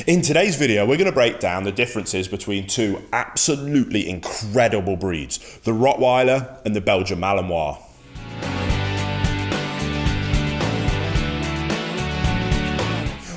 In today's video, we're going to break down the differences between two absolutely incredible breeds, the Rottweiler and the Belgian Malinois.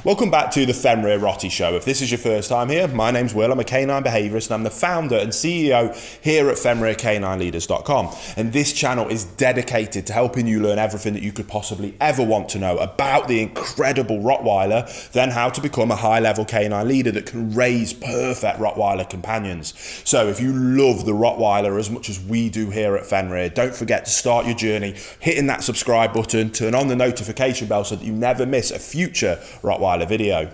Welcome back to the Fenrir Rottie Show. If this is your first time here, my name's Will, I'm a canine behaviourist and I'm the founder and CEO here at FenrirCanineLeaders.com. And this channel is dedicated to helping you learn everything that you could possibly ever want to know about the incredible Rottweiler, then how to become a high-level canine leader that can raise perfect Rottweiler companions. So if you love the Rottweiler as much as we do here at Fenrir, don't forget to start your journey hitting that subscribe button, turn on the notification bell so that you never miss a future Rottweiler video.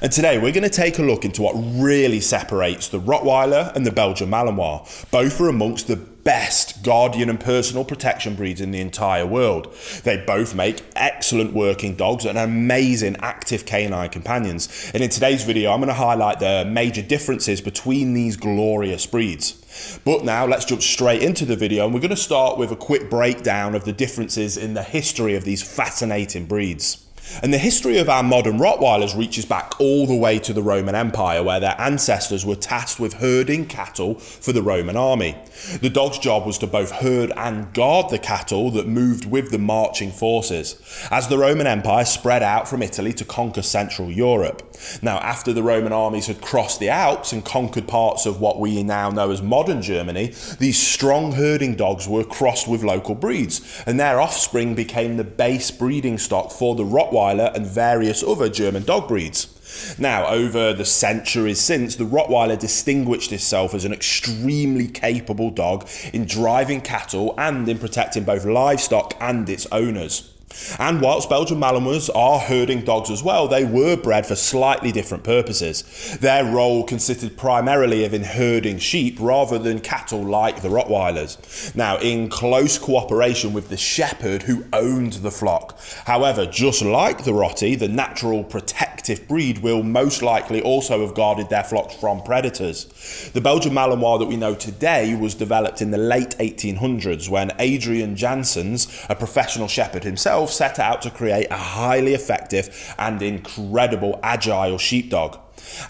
And today we're going to take a look into what really separates the Rottweiler and the Belgian Malinois. Both are amongst the best guardian and personal protection breeds in the entire world. They both make excellent working dogs and amazing active canine companions. And in today's video, I'm going to highlight the major differences between these glorious breeds. But now let's jump straight into the video, and we're going to start with a quick breakdown of the differences in the history of these fascinating breeds. And the history of our modern Rottweilers reaches back all the way to the Roman Empire, where their ancestors were tasked with herding cattle for the Roman army. The dog's job was to both herd and guard the cattle that moved with the marching forces, as the Roman Empire spread out from Italy to conquer Central Europe. Now, after the Roman armies had crossed the Alps and conquered parts of what we now know as modern Germany, these strong herding dogs were crossed with local breeds, and their offspring became the base breeding stock for the Rottweiler and various other German dog breeds. Now, over the centuries since, the Rottweiler distinguished itself as an extremely capable dog in driving cattle and in protecting both livestock and its owners. And whilst Belgian Malinois are herding dogs as well, they were bred for slightly different purposes. Their role consisted primarily of in herding sheep rather than cattle like the Rottweilers. Now, in close cooperation with the shepherd who owned the flock. However, just like the Rottie, the natural protective breed will most likely also have guarded their flocks from predators. The Belgian Malinois that we know today was developed in the late 1800s when Adrian Janssens, a professional shepherd himself, set out to create a highly effective and incredible agile sheepdog.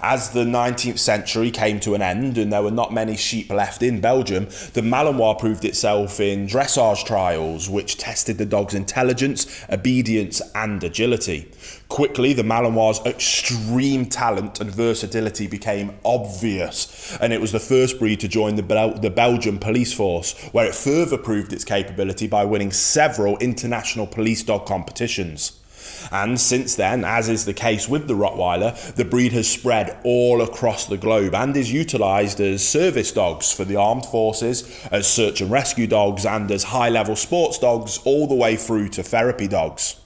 As the 19th century came to an end and there were not many sheep left in Belgium, the Malinois proved itself in dressage trials, which tested the dog's intelligence, obedience and agility. Quickly, the Malinois' extreme talent and versatility became obvious, and it was the first breed to join the Belgian police force, where it further proved its capability by winning several international police dog competitions. And since then, as is the case with the Rottweiler, the breed has spread all across the globe and is utilised as service dogs for the armed forces, as search and rescue dogs, and as high-level sports dogs, all the way through to therapy dogs.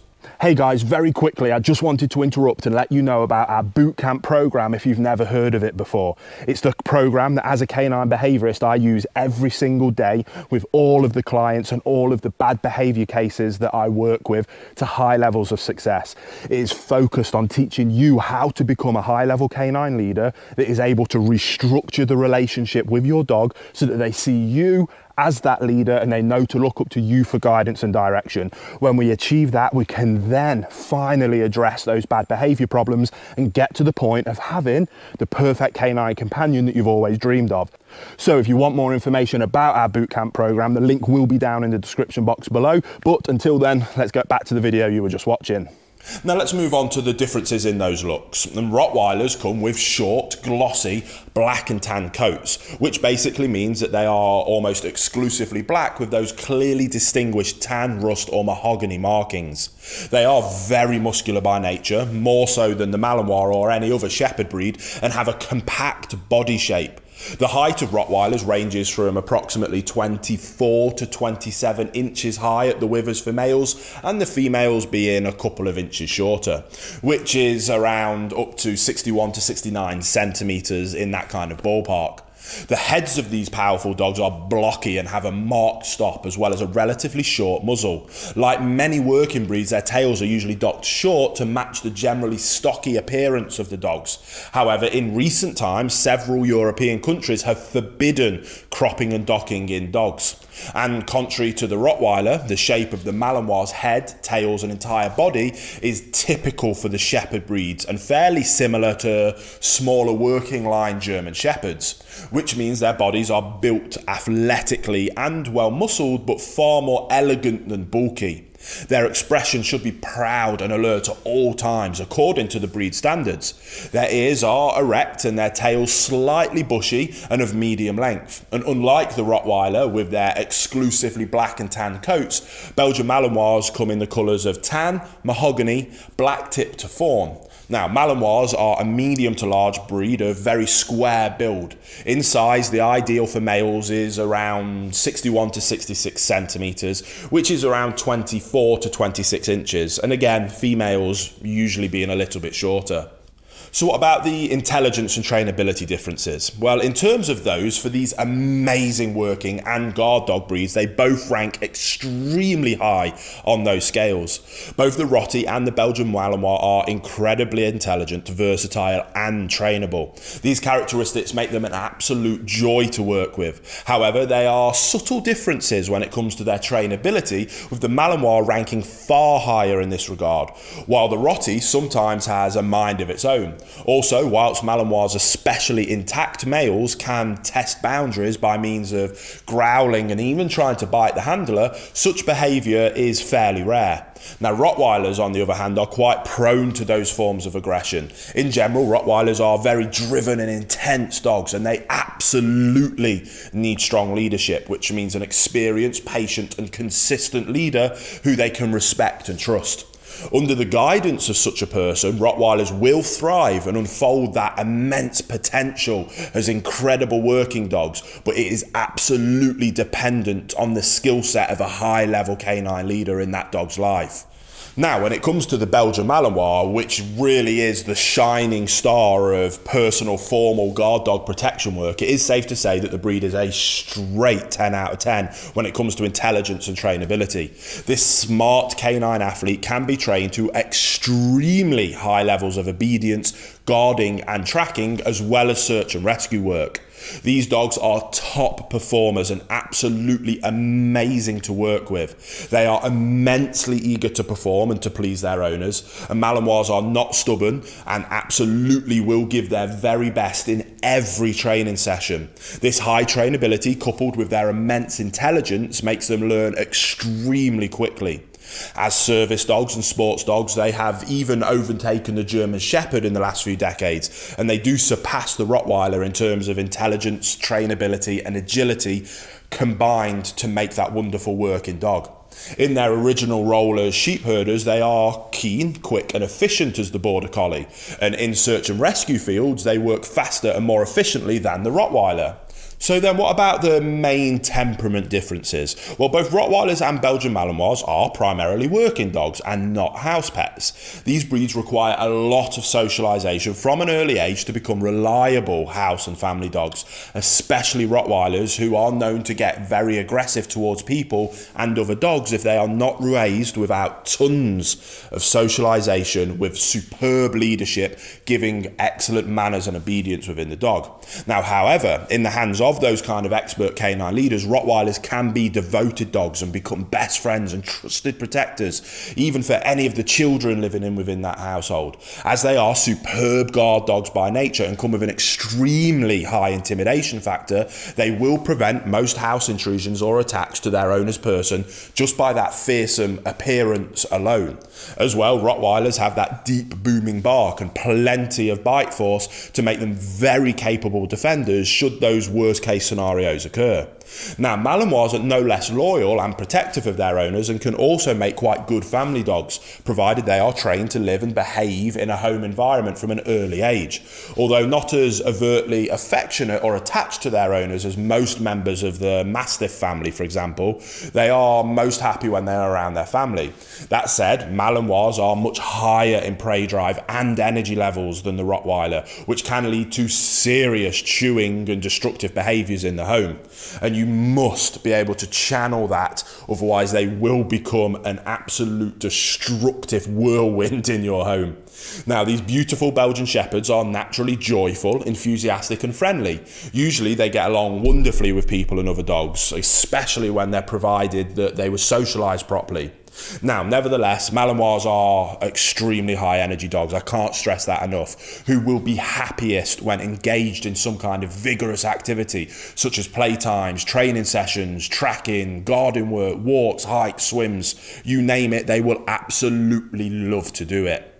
Hey guys, very quickly, I just wanted to interrupt and let you know about our bootcamp program if you've never heard of it before. It's the program that as a canine behaviourist I use every single day with all of the clients and all of the bad behaviour cases that I work with to high levels of success. It is focused on teaching you how to become a high-level canine leader that is able to restructure the relationship with your dog so that they see you as that leader and they know to look up to you for guidance and direction. When we achieve that, we can then finally address those bad behavior problems and get to the point of having the perfect canine companion that you've always dreamed of. So if you want more information about our bootcamp program, the link will be down in the description box below. But until then, let's get back to the video you were just watching. Now let's move on to the differences in those looks. And Rottweilers come with short, glossy, black and tan coats, which basically means that they are almost exclusively black with those clearly distinguished tan, rust or mahogany markings. They are very muscular by nature, more so than the Malinois or any other shepherd breed, and have a compact body shape. The height of Rottweilers ranges from approximately 24 to 27 inches high at the withers for males, and the females being a couple of inches shorter, which is around up to 61 to 69 centimetres in that kind of ballpark. The heads of these powerful dogs are blocky and have a marked stop as well as a relatively short muzzle. Like many working breeds, their tails are usually docked short to match the generally stocky appearance of the dogs. However, in recent times, several European countries have forbidden cropping and docking in dogs. And contrary to the Rottweiler, the shape of the Malinois' head, tails and entire body is typical for the Shepherd breeds and fairly similar to smaller working line German Shepherds, which means their bodies are built athletically and well muscled but far more elegant than bulky. Their expression should be proud and alert at all times, according to the breed standards. Their ears are erect and their tails slightly bushy and of medium length. And unlike the Rottweiler, with their exclusively black and tan coats, Belgian Malinois come in the colours of tan, mahogany, black tip to fawn. Now, Malinois are a medium to large breed of very square build. In size, the ideal for males is around 61 to 66 centimetres, which is around 24 to 26 inches. And again, females usually being a little bit shorter. So what about the intelligence and trainability differences? Well, in terms of those, for these amazing working and guard dog breeds, they both rank extremely high on those scales. Both the Rottie and the Belgian Malinois are incredibly intelligent, versatile and trainable. These characteristics make them an absolute joy to work with. However, there are subtle differences when it comes to their trainability, with the Malinois ranking far higher in this regard, while the Rottie sometimes has a mind of its own. Also, whilst Malinois, especially intact males, can test boundaries by means of growling and even trying to bite the handler, such behaviour is fairly rare. Now, Rottweilers, on the other hand, are quite prone to those forms of aggression. In general, Rottweilers are very driven and intense dogs, and they absolutely need strong leadership, which means an experienced, patient and consistent leader who they can respect and trust. Under the guidance of such a person, Rottweilers will thrive and unfold that immense potential as incredible working dogs, but it is absolutely dependent on the skill set of a high-level canine leader in that dog's life. Now, when it comes to the Belgian Malinois, which really is the shining star of personal formal guard dog protection work, it is safe to say that the breed is a straight 10 out of 10 when it comes to intelligence and trainability. This smart canine athlete can be trained to extremely high levels of obedience, guarding and tracking, as well as search and rescue work. These dogs are top performers and absolutely amazing to work with. They are immensely eager to perform and to please their owners, and Malinois are not stubborn and absolutely will give their very best in every training session. This high trainability, coupled with their immense intelligence, makes them learn extremely quickly. As service dogs and sports dogs, they have even overtaken the German Shepherd in the last few decades, and they do surpass the Rottweiler in terms of intelligence, trainability and agility combined to make that wonderful working dog. In their original role as sheep herders, they are keen, quick and efficient as the Border Collie, and in search and rescue fields, they work faster and more efficiently than the Rottweiler. So then what about the main temperament differences? Well, both Rottweilers and Belgian Malinois are primarily working dogs and not house pets. These breeds require a lot of socialisation from an early age to become reliable house and family dogs, especially Rottweilers, who are known to get very aggressive towards people and other dogs if they are not raised without tons of socialisation with superb leadership, giving excellent manners and obedience within the dog. Now, however, in the hands of those kind of expert canine leaders, Rottweilers can be devoted dogs and become best friends and trusted protectors, even for any of the children living within that household, as they are superb guard dogs by nature and come with an extremely high intimidation factor. They will prevent most house intrusions or attacks to their owner's person just by that fearsome appearance alone. As well, Rottweilers have that deep booming bark and plenty of bite force to make them very capable defenders should those worst case scenarios occur. Now, Malinois are no less loyal and protective of their owners and can also make quite good family dogs, provided they are trained to live and behave in a home environment from an early age. Although not as overtly affectionate or attached to their owners as most members of the Mastiff family, for example, they are most happy when they're around their family. That said, Malinois are much higher in prey drive and energy levels than the Rottweiler, which can lead to serious chewing and destructive behaviours in the home. And you must be able to channel that, otherwise they will become an absolute destructive whirlwind in your home. Now, these beautiful Belgian Shepherds are naturally joyful, enthusiastic and friendly. Usually they get along wonderfully with people and other dogs, especially when they're provided that they were socialised properly. Now, nevertheless, Malinois are extremely high energy dogs, I can't stress that enough, who will be happiest when engaged in some kind of vigorous activity, such as playtimes, training sessions, tracking, guarding work, walks, hikes, swims, you name it, they will absolutely love to do it.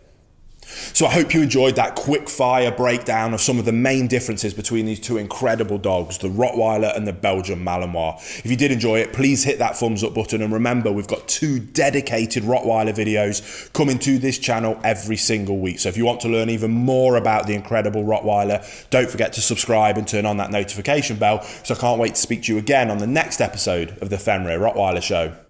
So I hope you enjoyed that quick fire breakdown of some of the main differences between these two incredible dogs, the Rottweiler and the Belgian Malinois. If you did enjoy it, please hit that thumbs up button, and remember, we've got 2 dedicated Rottweiler videos coming to this channel every single week. So if you want to learn even more about the incredible Rottweiler, don't forget to subscribe and turn on that notification bell. So I can't wait to speak to you again on the next episode of the Fenrir Rottweiler Show.